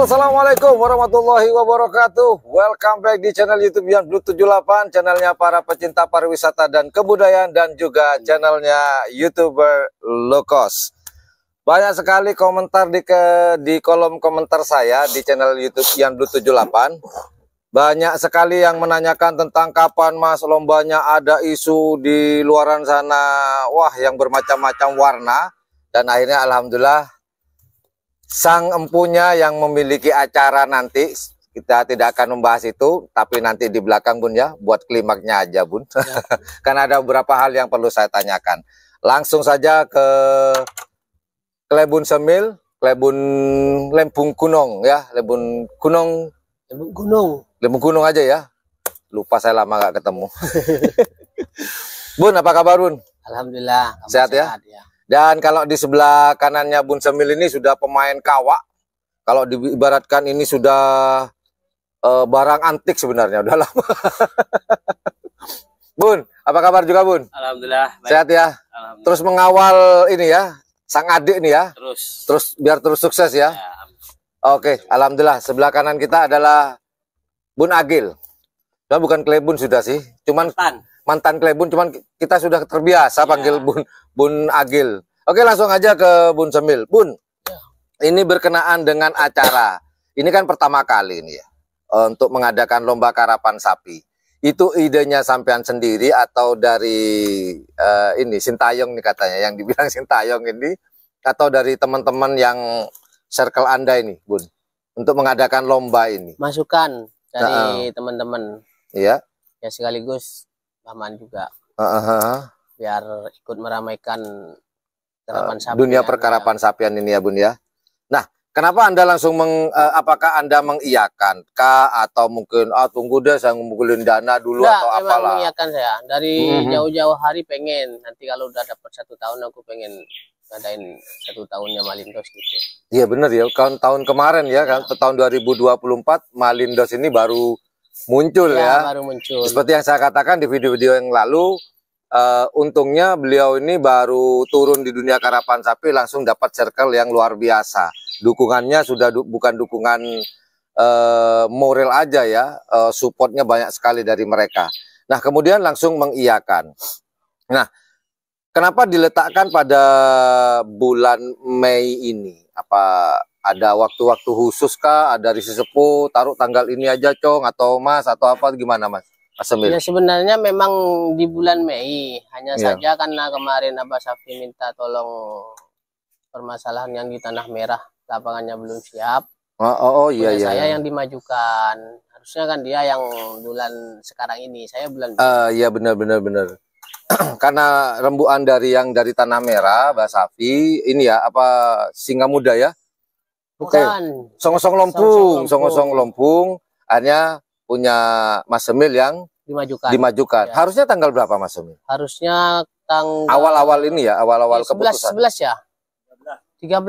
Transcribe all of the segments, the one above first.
Halo, assalamualaikum warahmatullahi wabarakatuh. Welcome back di channel YouTube Yan Blue 78, channelnya para pecinta pariwisata dan kebudayaan, dan juga channelnya YouTuber low cost. Banyak sekali komentar di kolom komentar saya di channel YouTube Yan Blue 78. Banyak sekali yang menanyakan tentang kapan Mas lombanya, ada isu di luaran sana, wah, yang bermacam-macam warna. Dan akhirnya alhamdulillah sang empunya yang memiliki acara nanti, kita tidak akan membahas itu, tapi nanti di belakang Bun ya, buat klimaknya aja Bun. Ya. Karena ada beberapa hal yang perlu saya tanyakan. Langsung saja ke Klebun Semil, Klebun Lempung Gunung ya, Lempung Gunung aja ya. Lupa, saya lama gak ketemu. Bun, apa kabar Bun? Alhamdulillah. Sehat ya? Dan kalau di sebelah kanannya Bun Semil ini sudah pemain kawak. Kalau diibaratkan ini sudah barang antik sebenarnya, udah lama. Bun, apa kabar juga Bun? Alhamdulillah. Baik. Sehat ya? Alhamdulillah. Terus mengawal ini ya, sang adik nih ya. Terus biar terus sukses ya. Oke, alhamdulillah. Sebelah kanan kita adalah Bun Agil. Nah, bukan Klebun sudah sih, cuman mantan Klebun, cuman kita sudah terbiasa panggil Bun Agil. Oke, langsung aja ke Bun Semil. Bun, ini berkenaan dengan acara. Ini kan pertama kali ini ya, untuk mengadakan lomba karapan sapi. Itu idenya sampean sendiri atau dari ini Sintayong nih katanya, yang dibilang Sintayong ini, atau dari teman-teman yang circle Anda ini, Bun, untuk mengadakan lomba ini? Masukan dari teman-teman. Iya. Ya sekaligus paman juga. Biar ikut meramaikan karapan sapi. Dunia perkarapan sapian ini ya Bun ya. Nah, kenapa Anda langsung apakah Anda mengiyakan kah, atau mungkin tunggu deh saya ngumpulin dana dulu? Nggak, atau apalah? Mengiyakan saya. Dari jauh-jauh hari pengen. Nanti kalau udah dapat 1 tahun aku pengen ngadain 1 tahunnya Malindos gitu. Iya bener ya, tahun kemarin ya kan, tahun 2024 Malindos ini baru muncul ya. Baru muncul. Seperti yang saya katakan di video-video yang lalu, untungnya beliau ini baru turun di dunia karapan sapi langsung dapat circle yang luar biasa. Dukungannya sudah bukan dukungan moral aja ya, supportnya banyak sekali dari mereka. Nah, kemudian langsung mengiyakan. Nah, kenapa diletakkan pada bulan Mei ini? Apa ada waktu-waktu khusus kah? Ada risi sepuh, taruh tanggal ini aja Cong, atau Mas, atau apa, gimana Mas? Semil? Ya sebenarnya memang di bulan Mei, hanya saja karena kemarin Abah Safi minta tolong permasalahan yang di Tanah Merah, lapangannya belum siap. Iya. Saya yang dimajukan, harusnya kan dia yang bulan sekarang ini, saya bulan iya benar. Karena rembukan dari Tanah Merah, Abah Safi ini ya, apa Singa Muda ya? Bukan. Song-song Lompung. Hanya punya Mas Semil yang dimajukan. Ya. Harusnya tanggal berapa Mas Semil? Harusnya tanggal awal-awal ini ya, awal-awal keputusan. 11 ya? 13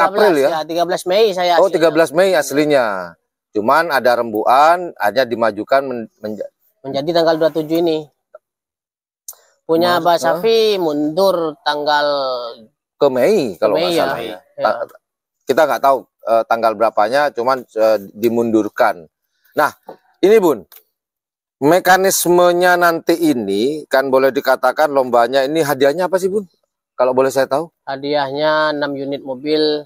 April ya? 13 Mei saya. Oh, 13 Mei aslinya. Cuman ada rembukan, hanya dimajukan menjadi tanggal 27 ini. Punya Abah Safi mundur tanggal ke Mei kalau nggak salah ya. Kita nggak tahu tanggal berapanya, cuman dimundurkan. Nah, ini Bun, mekanismenya nanti ini kan boleh dikatakan lombanya ini hadiahnya apa sih Bun? Kalau boleh saya tahu? Hadiahnya 6 unit mobil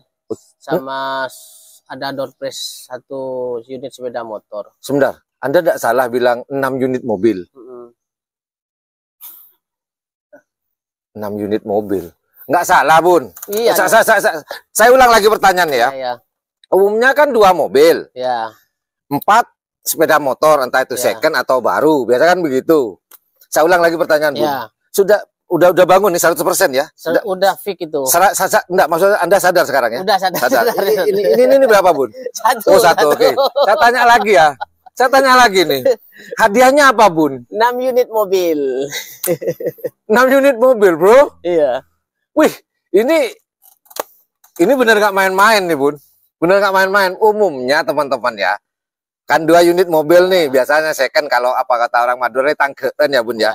sama ada door prize 1 unit sepeda motor. Sebentar, Anda tidak salah bilang 6 unit mobil. 6 unit mobil. Nggak salah Bun. Iya. Saya ulang lagi pertanyaan ya. Iya. Umumnya kan 2 mobil. Ya. 4 sepeda motor, entah itu second atau baru. Biasa kan begitu. Saya ulang lagi pertanyaan Bun. Udah bangun nih 100% ya? Udah fix itu. Enggak, maksudnya Anda sadar sekarang ya? Udah sadar. Ini berapa Bun? Satu. Oke. Saya tanya lagi ya. Saya tanya lagi nih. Hadiahnya apa Bun? 6 unit mobil. 6 unit mobil Bro? Iya. Wih, ini bener nggak main-main nih Bun. Bener nggak main-main. Umumnya teman-teman ya, kan 2 unit mobil nih biasanya second, kalau apa kata orang Madura tangkeen ya Bun ya.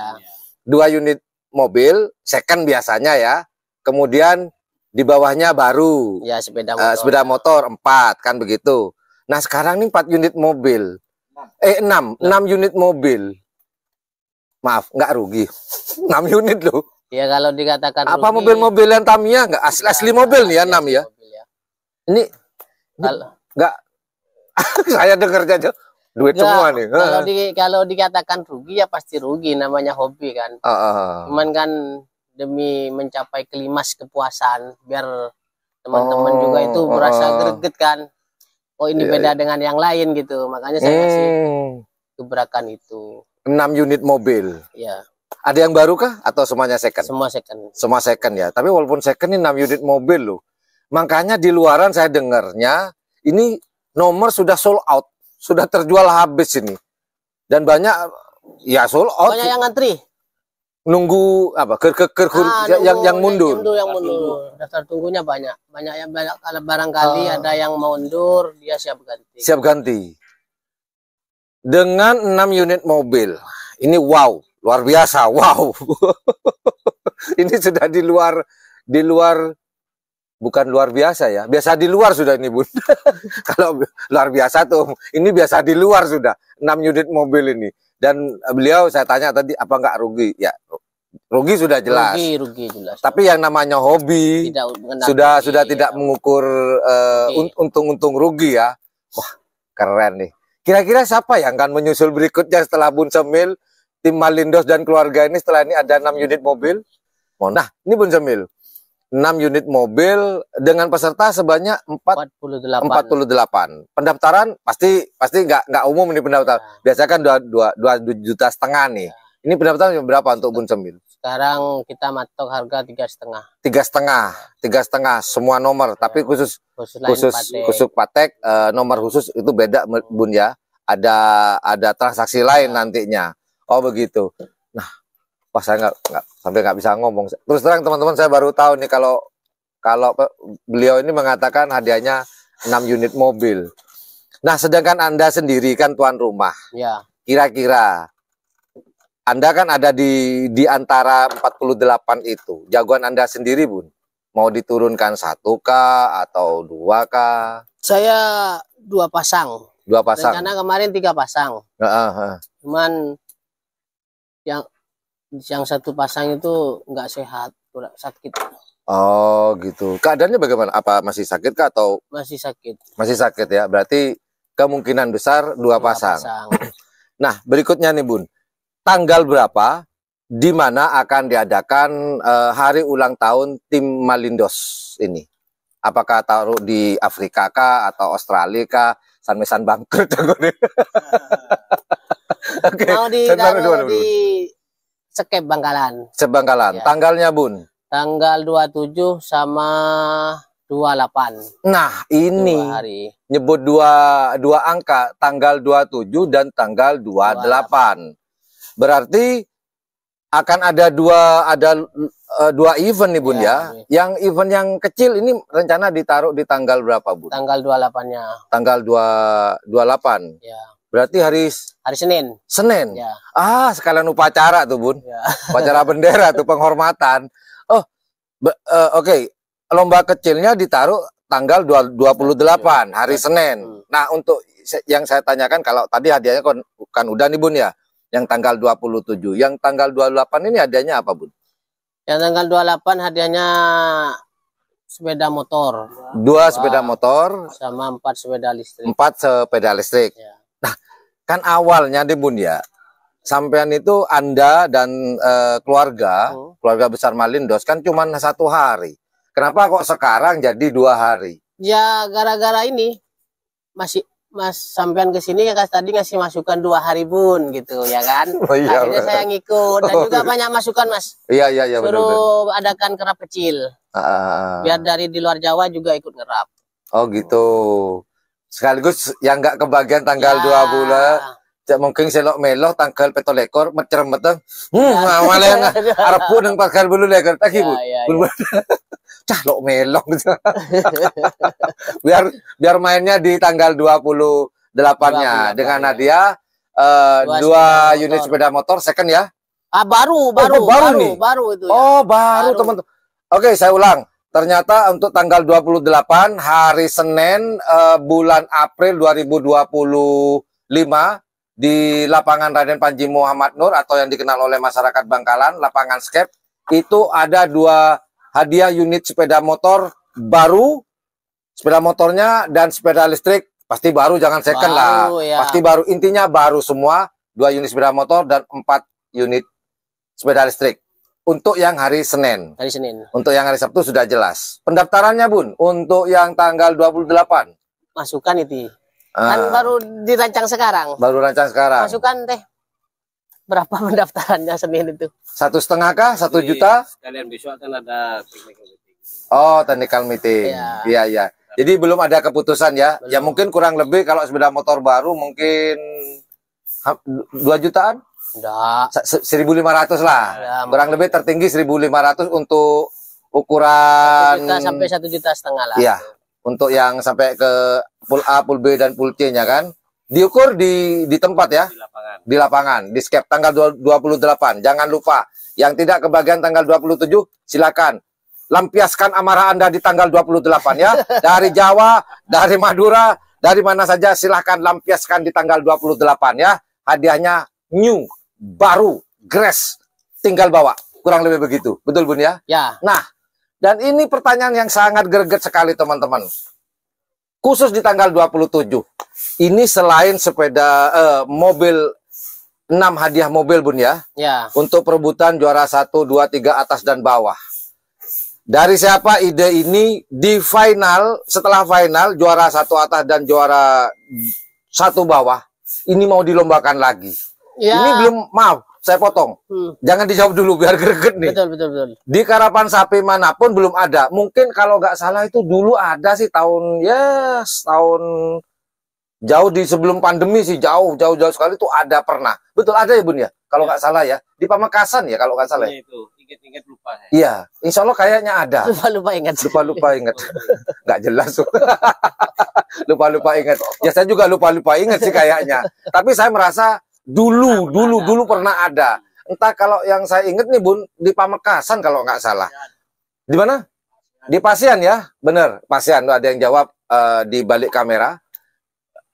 2 unit mobil second biasanya ya. Kemudian di bawahnya baru. Ya, sepeda motor 4 kan begitu. Nah, sekarang nih 4 unit mobil. 6 unit mobil. Maaf, nggak rugi. 6 unit loh. Ya, kalau dikatakan apa rugi, mobil-mobil yang Tamiya nggak asli mobil nih ya 6 ya. Ini nggak saya dengar aja duit semua nih. Kalau dikatakan rugi ya pasti rugi, namanya hobi kan. Cuman kan demi mencapai klimaks kepuasan, biar teman-teman juga itu merasa greget kan. Oh, ini beda dengan yang lain gitu. Makanya saya kasih gebrakan itu. 6 unit mobil. Ya. Ada yang baru kah atau semuanya second? Semua second. Semua second ya. Tapi walaupun second ini 6 unit mobil loh. Makanya di luaran saya dengarnya ini nomor sudah sold out, sudah terjual habis ini. Dan banyak ya sold out. Banyak yang ngantri. Nunggu apa? Yang mundur. Yang mundur. Daftar tunggunya banyak. Banyak yang kalau barangkali ada yang mau mundur, dia siap ganti. Siap ganti. Dengan 6 unit mobil. Ini wow, luar biasa. Wow. Ini sudah di luar bukan luar biasa ya, biasa di luar sudah ini Bun. Kalau luar biasa tuh, ini biasa di luar sudah 6 unit mobil ini. Dan beliau saya tanya tadi apa nggak rugi? Ya rugi sudah jelas. Rugi jelas. Tapi yang namanya hobi sudah tidak mengukur untung-untung rugi ya. Wah keren nih. Kira-kira siapa yang akan menyusul berikutnya setelah Bun Semil, tim Malindos dan keluarga ini setelah ini ada 6 unit mobil? Nah ini Bun Semil. 6 unit mobil dengan peserta sebanyak 48. Pendaftaran pasti nggak umum nih pendaftaran. Biasanya kan 2,5 juta nih. Ini pendaftaran berapa untuk Bun Semil? Sekarang kita matok harga 3,5. 3,5 semua nomor, tapi khusus Patek nomor khusus itu beda Bun ya. Ada transaksi lain nantinya. Oh begitu. Nah, wah saya nggak bisa ngomong. Terus terang teman-teman, saya baru tahu nih kalau beliau ini mengatakan hadiahnya 6 unit mobil. Nah, sedangkan Anda sendiri kan tuan rumah. Ya. Kira-kira Anda kan ada di antara 48 itu. Jagoan Anda sendiri, Bun. Mau diturunkan 1K atau 2K? Saya 2 pasang. 2 pasang. Rencana kemarin 3 pasang. Cuman yang 1 pasang itu nggak sehat, sakit. Oh gitu. Keadaannya bagaimana? Apa masih sakit kah atau? Masih sakit. Masih sakit ya. Berarti kemungkinan besar 2 pasang. Nah berikutnya nih Bun. Tanggal berapa di mana akan diadakan hari ulang tahun tim Malindos ini? Apakah taruh di Afrika kah atau Australia kah? San-mesan bangkrut. Okay. Mau di Sekep Bangkalan. Sebangkalan. Ya. Tanggalnya Bun? Tanggal 27 sama 28. Nah ini nyebut dua angka, tanggal 27 dan tanggal 28. Berarti akan ada dua event nih Bun ya. Yang event yang kecil ini rencana ditaruh di tanggal berapa Bun? Tanggal 28-nya. Tanggal 28. Ya. Berarti hari Senin. Senin. Ya. Sekalian upacara tuh Bun. Ya. Upacara bendera tuh, penghormatan. Oke. Lomba kecilnya ditaruh tanggal 28 hari Senin. Nah, untuk yang saya tanyakan, kalau tadi hadiahnya kan udah nih Bun ya. Yang tanggal 27. Yang tanggal 28 ini hadiahnya apa Bun? Yang tanggal 28 hadiahnya sepeda motor. 2 sepeda motor sama 4 sepeda listrik. 4 sepeda listrik. Ya. Nah, kan awalnya nih Bun ya, sampean itu Anda dan keluarga besar Malindos kan cuma 1 hari. Kenapa kok sekarang jadi 2 hari? Ya gara-gara ini Mas sampean ke sini tadi ngasih masukan 2 hari Bun gitu ya kan. Iya, akhirnya saya ngikut dan juga banyak masukan Mas. Iya suruh adakan kerap kecil. Biar dari di luar Jawa juga ikut ngerap. Oh gitu. Sekaligus yang nggak kebagian tanggal 2 bulan. Mungkin selok meloh tanggal 17 lekor mecer-meter. Malah arep pun yang tanggal 10 lekor tadi Bu. Cah lo melong biar mainnya di tanggal 28-nya dengan hadiah 2 unit sepeda motor second ya. Baru itu. Oh baru teman-teman. Oke, saya ulang. ternyata untuk tanggal 28 hari Senin bulan April 2025 di lapangan Raden Panji Muhammad Nur atau yang dikenal oleh masyarakat Bangkalan, lapangan skate, itu ada 2 hadiah unit sepeda motor baru, sepeda motornya dan sepeda listrik, pasti baru, jangan second lah, ya. Pasti baru, intinya baru semua, 2 unit sepeda motor dan 4 unit sepeda listrik. Untuk yang hari Senin. Hari Senin. Untuk yang hari Sabtu sudah jelas. Pendaftarannya Bun, untuk yang tanggal 28. Masukan itu. Kan baru dirancang sekarang. Baru rancang sekarang. Masukkan teh. Berapa pendaftarannya Senin itu? 1,5 kah? 1 juta? Sekalian besok akan ada technical meeting. Oh, technical meeting. Iya, iya. Jadi belum ada keputusan ya. Belum. Ya mungkin kurang lebih kalau sepeda motor baru mungkin 2 jutaan? Enggak. 1.500 lah. Ya, kurang lebih tertinggi 1.500 untuk ukuran 1 juta sampai 1,5 juta lah. Iya. Untuk yang sampai ke pool A, pool B, dan pool C-nya kan. Diukur di tempat ya. Di lapangan. Di skep tanggal 28. Jangan lupa. Yang tidak kebagian tanggal 27, silakan. Lampiaskan amarah Anda di tanggal 28 ya. Dari Jawa, dari Madura, dari mana saja silakan lampiaskan di tanggal 28 ya. Hadiahnya new, baru, grass. Tinggal bawa. Kurang lebih begitu. Betul Bun ya? Ya. Nah. Dan ini pertanyaan yang sangat greget sekali teman-teman. Khusus di tanggal 27. Ini selain sepeda mobil 6 hadiah mobil Bun ya. Ya. Untuk perebutan juara 1, 2, 3 atas dan bawah. Dari siapa ide ini? Di final, setelah final juara 1 atas dan juara 1 bawah. Ini mau dilombakan lagi. Ya. Ini belum, maaf. Saya potong. Jangan dijawab dulu biar greget nih. Betul. Di Karapan Sapi manapun belum ada. Mungkin kalau nggak salah itu dulu ada sih tahun tahun jauh di sebelum pandemi sih, jauh sekali itu ada pernah. Betul ada ya Bun ya? Kalau nggak salah ya. Di Pamekasan ya kalau nggak salah. Itu ingat lupa. Iya, insya Allah kayaknya ada. Lupa ingat. Lupa ingat. Nggak jelas. lupa ingat. Ya saya juga lupa ingat sih kayaknya. Tapi saya merasa dulu pernah ada. Entah kalau yang saya ingat nih Bun, di Pamekasan kalau nggak salah. Di mana? Di Pasian ya, bener. Pasian, ada yang jawab di balik kamera.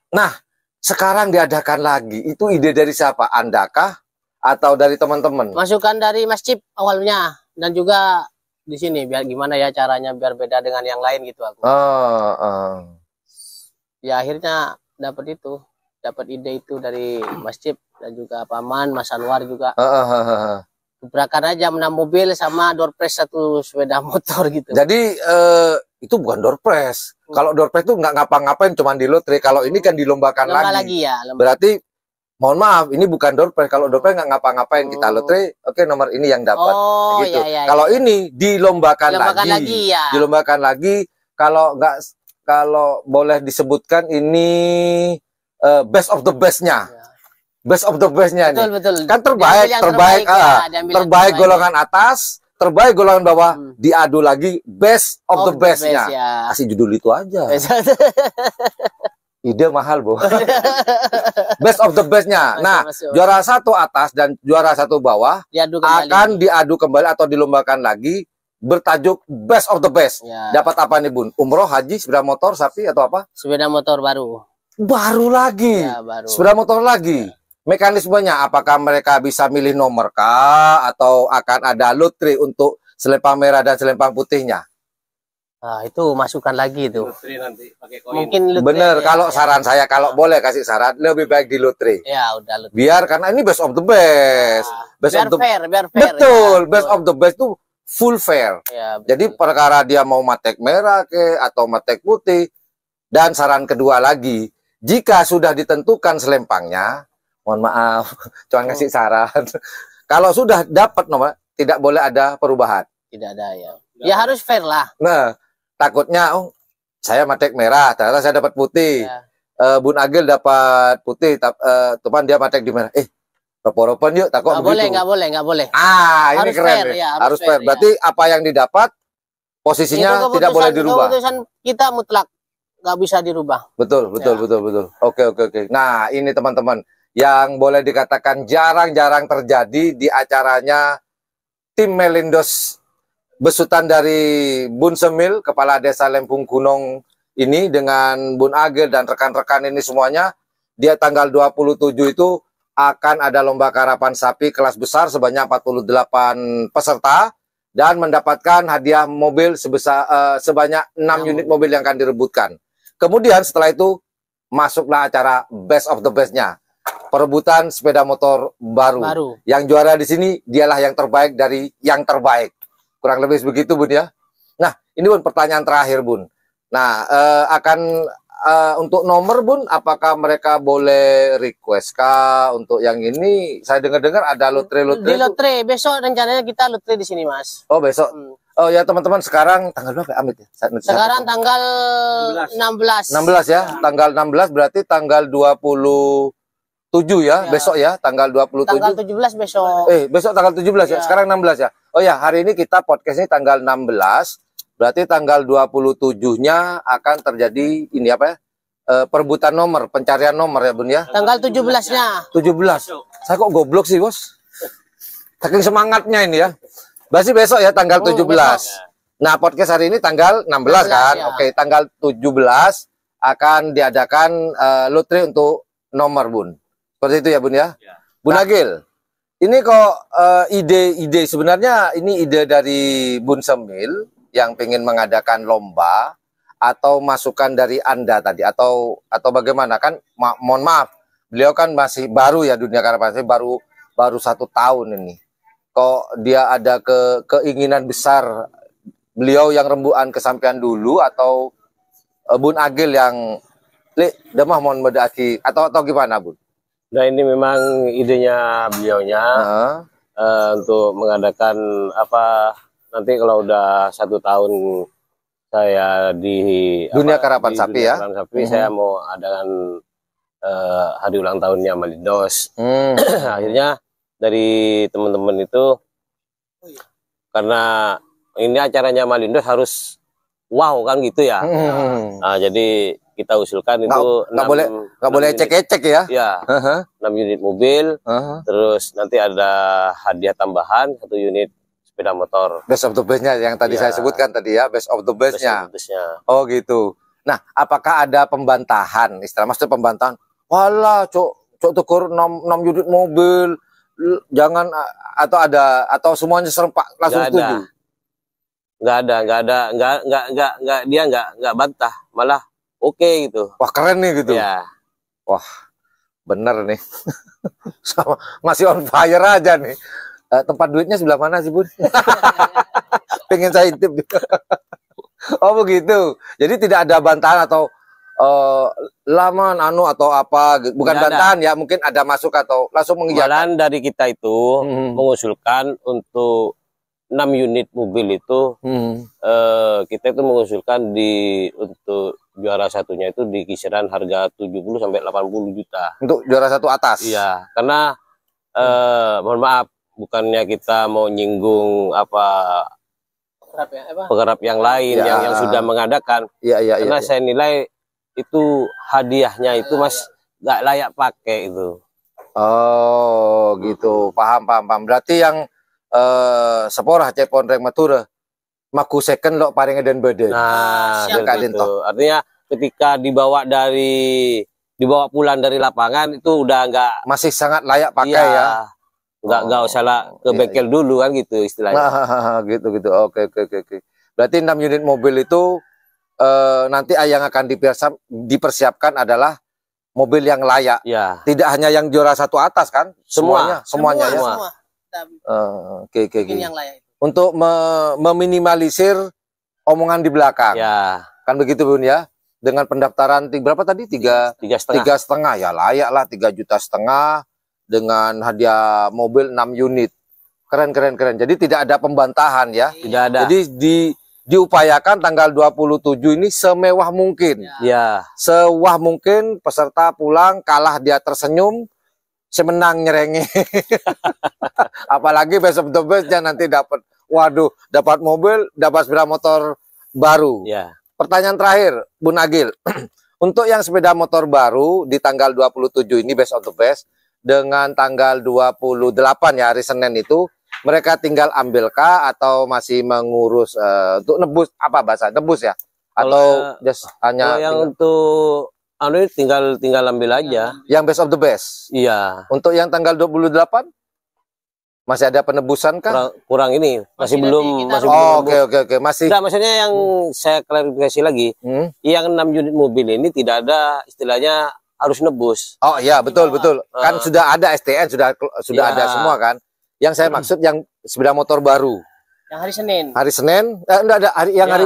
Nah, sekarang diadakan lagi. Itu ide dari siapa? Anda kah? Atau dari teman-teman? Masukan dari Mas Cip awalnya. Dan juga di sini, biar gimana ya caranya biar beda dengan yang lain gitu aku. Ya akhirnya dapat itu. Dapat ide itu dari Mas Cip dan juga Paman, Mas Anwar juga. Gebrakan aja 6 mobil sama door press 1 sepeda motor gitu. Jadi itu bukan door press. Kalau door press itu nggak ngapa-ngapain, cuma di lotre. Kalau ini kan dilombakan lagi. Ya, berarti mohon maaf, ini bukan door press. Kalau door press nggak ngapa-ngapain, kita lotre, oke nomor ini yang dapat. Gitu. Kalau ini dilombakan lagi. Ya. Dilombakan lagi. Kalau boleh disebutkan ini best of the best-nya. Best of the best-nya nih. Betul. Kan terbaik golongan atas, terbaik golongan bawah, diadu lagi best of the best-nya. Kasih judul itu aja. Ide mahal, Bu. Best of the best-nya. Nah, juara 1 atas dan juara 1 bawah akan diadu kembali atau dilombakan lagi bertajuk best of the best. Dapat apa nih, Bun? Umroh, haji, sepeda motor, sapi atau apa? Sepeda motor baru. Baru lagi. Baru. Sepeda motor lagi. Mekanismenya apakah mereka bisa milih nomor kah atau akan ada lotre untuk selempang merah dan selempang putihnya? Nah, itu masukan lagi itu. Nanti pakai koin. Mungkin lotre. Bener, kalau saran saya kalau boleh kasih saran lebih baik di lotre. Ya, udah lotre. Biar karena ini best of the best. Biar fair. Betul, best of the best itu full fair. Jadi perkara dia mau matek merah atau matek putih. Dan saran kedua lagi, jika sudah ditentukan selempangnya, mohon maaf, cuma ngasih saran. Kalau sudah dapat nomor, tidak boleh ada perubahan. Tidak ada ya. Ya harus fair lah. Nah, takutnya, saya matek merah, ternyata saya dapat putih. Bun Agil dapat putih, teman dia matek di merah. Ropo-ropan yuk, takut begitu. Nggak boleh. Ini keren. Harus fair. Berarti apa yang didapat, posisinya tidak boleh dirubah. Keputusan kita mutlak. Nggak bisa dirubah. Betul. Oke. Nah, ini teman-teman yang boleh dikatakan jarang-jarang terjadi di acaranya tim Melindos besutan dari Bun Semil, Kepala Desa Lempung Gunung ini, dengan Bun Agil dan rekan-rekan ini semuanya. Dia tanggal 27 itu akan ada lomba karapan sapi kelas besar sebanyak 48 peserta dan mendapatkan hadiah mobil sebanyak 6 unit mobil yang akan direbutkan. Kemudian setelah itu masuklah acara best of the best-nya, perebutan sepeda motor baru. Yang juara di sini dialah yang terbaik dari yang terbaik. Kurang lebih begitu, Bun ya. Nah, ini Bun pertanyaan terakhir, Bun. Nah, untuk nomor, Bun, apakah mereka boleh request kah untuk yang ini? Saya dengar-dengar ada lotre. Di lotre besok rencananya kita lotre di sini, Mas. Oh, besok. Oh ya, teman-teman, sekarang tanggal berapa, Amit ya? Sekarang tanggal 16. 16 ya. Tanggal 16 berarti tanggal 27 ya, besok ya, tanggal 27. Tanggal 17 besok. Besok tanggal 17 ya. Sekarang 16 ya. Oh ya, hari ini kita podcast ini tanggal 16. Berarti tanggal 27-nya akan terjadi ini apa ya? Perebutan nomor, pencarian nomor ya, Bun ya. Tanggal 17-nya. 17. Saya kok goblok sih, Bos. Saking semangatnya ini ya. Berarti besok ya tanggal 17. Nah, podcast hari ini tanggal 16 kan. Ya. Oke, tanggal 17 akan diadakan lotre untuk nomor, Bun. Seperti itu ya, Bun ya. Bun Agil. Ini kok ide sebenarnya ini ide dari Bun Semil yang pengen mengadakan lomba, atau masukan dari Anda tadi, atau bagaimana kan? Mohon maaf, beliau kan masih baru ya dunia karapan, baru 1 tahun ini. Kok dia ada keinginan besar beliau yang rembukan kesampaian dulu, atau Bun Agil yang demah mohon medaki, atau gimana, Bun? Nah, ini memang idenya beliaunya untuk mengadakan apa nanti kalau udah 1 tahun saya di dunia karapan sapi ya. Saya mau adakan hari ulang tahunnya Malindos. Akhirnya dari teman-teman itu, karena ini acaranya Malindos harus wow kan gitu ya. Nah, jadi kita usulkan itu nggak boleh cek-cek ya. Ya, 6 unit mobil, terus nanti ada hadiah tambahan 1 unit sepeda motor. Best of the best-nya yang tadi saya sebutkan tadi ya, best of the best-nya. Oh gitu. Nah, apakah ada pembantahan? Maksudnya pembantahan, walah cok tukur 6 unit mobil, jangan, atau semuanya serempak langsung setuju? Dia nggak bantah, malah oke gitu. Wah, keren nih gitu. Ya. Wah, bener nih. Sama masih on fire aja nih. Tempat duitnya sebelah mana sih, Bun? Pengen saya intip. Oh begitu. Jadi tidak ada bantahan atau laman atau apa, bukan bantahan ya, mungkin ada masuk atau langsung mengiyakan. Jalan dari kita itu mengusulkan untuk 6 unit mobil itu, kita itu mengusulkan untuk juara satunya itu di kisaran harga 70 sampai 80 juta. Untuk juara 1 atas? Iya, karena mohon maaf, bukannya kita mau nyinggung penggarap yang lain yang sudah mengadakan. Karena saya nilai itu hadiahnya itu Mas nggak layak pakai itu. Oh gitu, paham. Berarti yang seporah cepon reng matura maku second lo paling eden beden. Nah, gitu. Artinya ketika dibawa pulang dari lapangan itu udah nggak, masih sangat layak pakai ya. Nggak usah ke bengkel dulu kan gitu istilahnya. Gitu. Oke. Berarti 6 unit mobil itu nanti yang akan dipersiapkan adalah mobil yang layak. Ya. Tidak hanya yang juara 1 atas kan? Semuanya ya. Semua. Oke. Yang layak. Untuk meminimalisir omongan di belakang. Ya. Kan begitu, Bun ya. Dengan pendaftaran berapa tadi? 3,5 ya, layak lah 3,5 juta dengan hadiah mobil 6 unit. Keren. Jadi tidak ada pembantahan ya. Tidak ada. Jadi diupayakan tanggal 27 ini semewah mungkin. Ya. Sewah mungkin peserta pulang, kalah dia tersenyum, semenang nyerenge. Apalagi besok nanti dapat, dapat mobil, dapat sepeda motor baru. Ya. Pertanyaan terakhir, Bun Agil. Untuk yang sepeda motor baru di tanggal 27 ini best of the best, dengan tanggal 28 ya hari Senin itu mereka tinggal ambilkah atau masih mengurus untuk nebus, apa bahasa nebus ya, atau just hanya yang untuk tinggal ambil aja yang best of the best? Iya. Untuk yang tanggal 28 masih ada penebusan kah? Kurang ini masih belum. Oke. Masih. Nah, maksudnya yang saya klarifikasi lagi, yang 6 unit mobil ini tidak ada istilahnya harus nebus. Oh iya, betul. Kan sudah ada STN, sudah ada semua kan. Yang saya maksud yang sepeda motor baru. Yang hari Senin. Hari Senin, enggak ada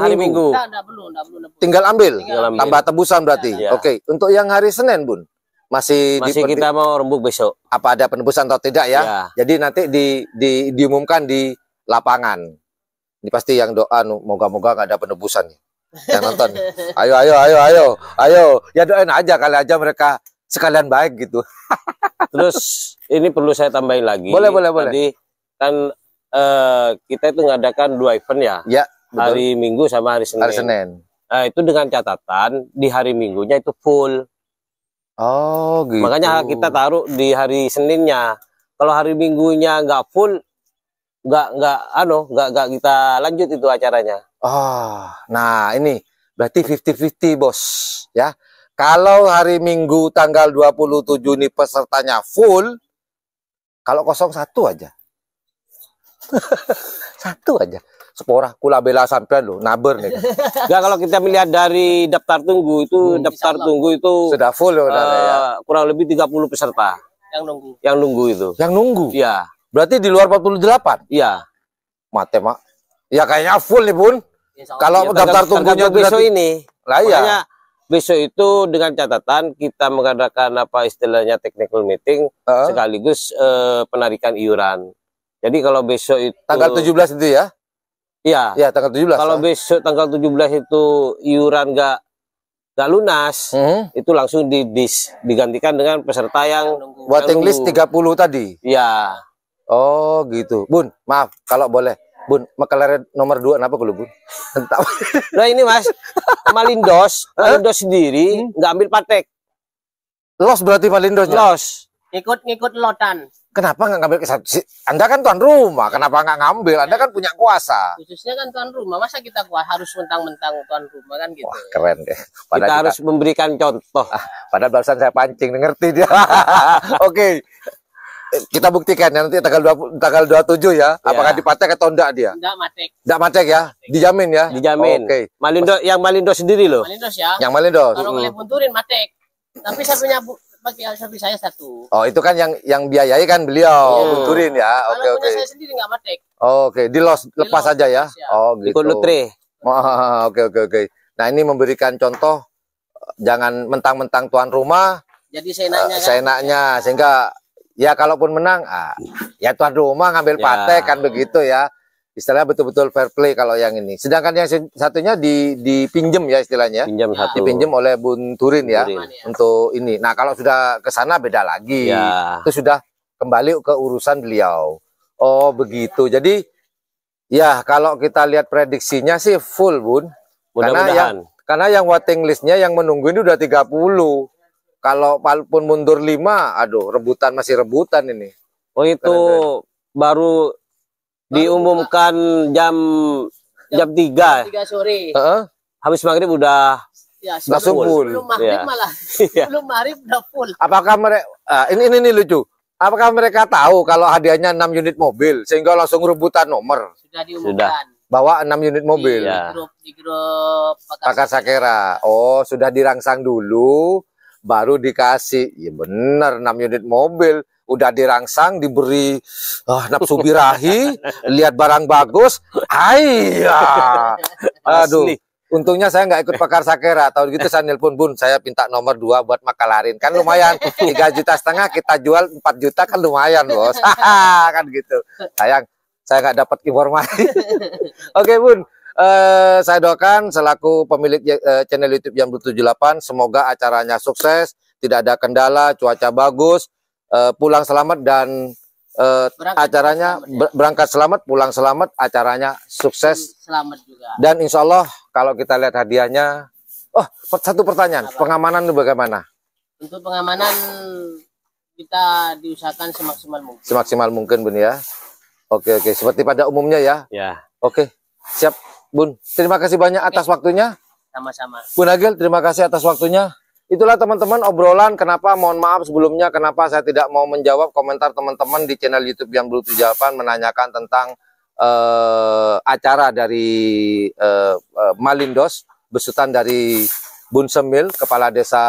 hari Minggu. Enggak belum nebus. Tinggal ambil. Tambah tebusan berarti. Ya. Oke. Untuk yang hari Senin, Bun. Masih kita mau rembuk besok. Apa ada penebusan atau tidak ya? Jadi nanti diumumkan di lapangan. Ini pasti yang doa, moga-moga nggak ada penebusan nih. Yang nonton. Ayo. Ya doain aja, kali aja mereka sekalian baik gitu. Terus ini perlu saya tambahin lagi. Boleh. Tadi kan kita itu ngadakan 2 event ya. Ya, betul. Hari Minggu sama hari Senin. Nah, itu dengan catatan di hari Minggunya itu full. Oh gitu. Makanya kita taruh di hari Seninnya. Kalau hari Minggunya nggak full, nggak kita lanjut itu acaranya. Nah ini berarti 50-50 bos ya. Kalau hari Minggu tanggal 27 ini pesertanya full, kalau 01 aja. Satu aja. Sepora kula bela sampean lo, naber nih. Enggak, kalau kita melihat dari daftar tunggu itu, tunggu itu sudah full ya. Kurang lebih 30 peserta yang nunggu itu. Yang nunggu? Iya. Berarti di luar 48? Iya. Mate, Mak. Ya kayaknya full nih, Bun. Kalau daftar tunggunya besok ini. Lah ya. Besok itu dengan catatan kita mengadakan apa istilahnya technical meeting sekaligus penarikan iuran. Jadi kalau besok itu tanggal 17 itu ya? Iya. Ya, tanggal 17. Kalau besok tanggal 17 itu iuran nggak lunas, itu langsung digantikan dengan peserta yang waiting list 30 tadi. Iya. Oh, gitu. Bun, maaf kalau boleh. Bun, makalaret nomor 2 kenapa kalau Bun? Nah ini Mas, Malindos sendiri nggak ambil patek. Los berarti Malindosnya? Los. Ngikut lotan. Kenapa nggak ngambil kesatuan? Anda kan tuan rumah, kenapa nggak ngambil? Anda kan punya kuasa. Khususnya kan tuan rumah, masa kita harus mentang-mentang tuan rumah kan gitu. Wah, keren deh. Kita harus memberikan contoh. Padahal barusan saya pancing, ngerti dia. Oke. Kita buktikan ya, nanti tanggal 27 ya. Apakah dipatek atau enggak dia? Enggak matek. Enggak matek ya? Dijamin ya? Dijamin. Oke. Yang Malindo sendiri loh. Malindos ya. Yang Malindos. Kalau boleh punturin matek. Tapi sapinya bagi sapi saya 1. Oh, itu kan yang biayai kan beliau, punturin ya. Oke. Saya sendiri enggak matek. Oke, lepas saja ya. Oh, gitu. Ikut lotre. Oke. Nah, ini memberikan contoh jangan mentang-mentang tuan rumah. Jadi seenaknya seenaknya sehingga ya kalaupun menang, ya tuan rumah ngambil patek kan begitu ya. Istilahnya betul-betul fair play kalau yang ini. Sedangkan yang satunya dipinjem ya istilahnya. Dipinjem oleh Bun Turin ya untuk ini. Nah kalau sudah ke sana beda lagi. Itu sudah kembali ke urusan beliau. Oh begitu. Jadi ya kalau kita lihat prediksinya sih full Bun. Karena yang waiting listnya yang menunggu ini udah 30. Kalau pun mundur 5, aduh masih rebutan ini. Oh itu baru diumumkan jam 3 sore. Habis maghrib udah langsung full. Belum maghrib malah. Belum maghrib udah full. Apakah mereka ini lucu. Apakah mereka tahu kalau hadiahnya 6 unit mobil sehingga langsung rebutan nomor? Sudah diumumkan. Bawa 6 unit mobil. Di grup Pakar Sakera. Oh, sudah dirangsang dulu baru dikasih. Ya benar 6 unit mobil. Udah dirangsang, diberi nafsu birahi, lihat barang bagus, aduh, untungnya saya nggak ikut Pakar Sakera, tahun gitu saya nelpon Bun, saya minta nomor 2 buat makalarin, kan lumayan, 3,5 juta kita jual 4 juta kan lumayan bos, kan gitu, sayang, saya nggak dapat informasi. Oke Bun, saya doakan selaku pemilik channel YouTube Jam 78, semoga acaranya sukses, tidak ada kendala, cuaca bagus, pulang selamat dan acaranya berangkat selamat, pulang selamat, acaranya sukses. Selamat juga. Dan insya Allah kalau kita lihat hadiahnya, satu pertanyaan, pengamanan itu bagaimana? Untuk pengamanan kita diusahakan semaksimal mungkin. Semaksimal mungkin Bun ya. Oke, seperti pada umumnya ya. Ya. Oke, siap, Bun. Terima kasih banyak atas waktunya. Sama-sama. Bun Agil, terima kasih atas waktunya. Itulah teman-teman obrolan. Kenapa, mohon maaf sebelumnya, kenapa saya tidak mau menjawab komentar teman-teman di channel YouTube Bian Blue 78 menanyakan tentang acara dari Malindos, besutan dari Bun Semil, Kepala Desa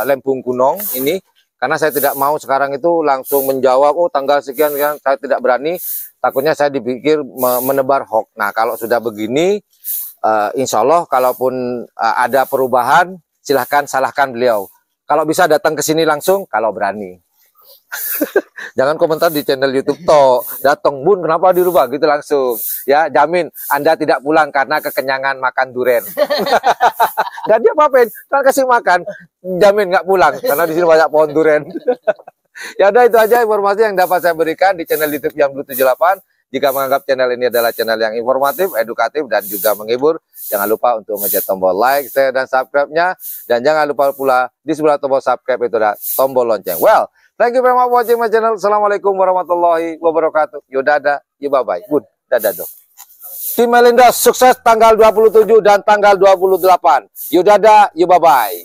Lempung Gunung ini. Karena saya tidak mau sekarang itu langsung menjawab, oh tanggal sekian, saya tidak berani. Takutnya saya dipikir menebar hoax. Nah, kalau sudah begini, insya Allah kalaupun ada perubahan, silahkan salahkan beliau. Kalau bisa datang ke sini langsung, kalau berani. Jangan komentar di channel YouTube toh, datang Bun kenapa dirubah gitu langsung. Ya, jamin Anda tidak pulang karena kekenyangan makan duren. Gak dia apa-apain, kan kasih makan, jamin nggak pulang karena di sini banyak pohon duren. Ya udah, itu aja informasi yang dapat saya berikan di channel YouTube Bian Blue 78. Jika menganggap channel ini adalah channel yang informatif, edukatif, dan juga menghibur, jangan lupa untuk mencet tombol like, share, dan subscribe-nya. Dan jangan lupa pula di sebelah tombol subscribe itu ada tombol lonceng. Well, thank you very much for watching my channel. Assalamualaikum warahmatullahi wabarakatuh. Yodada, bye-bye. Bun, dadah dong. Tim Malindos sukses tanggal 27 dan tanggal 28. Yodada, bye-bye.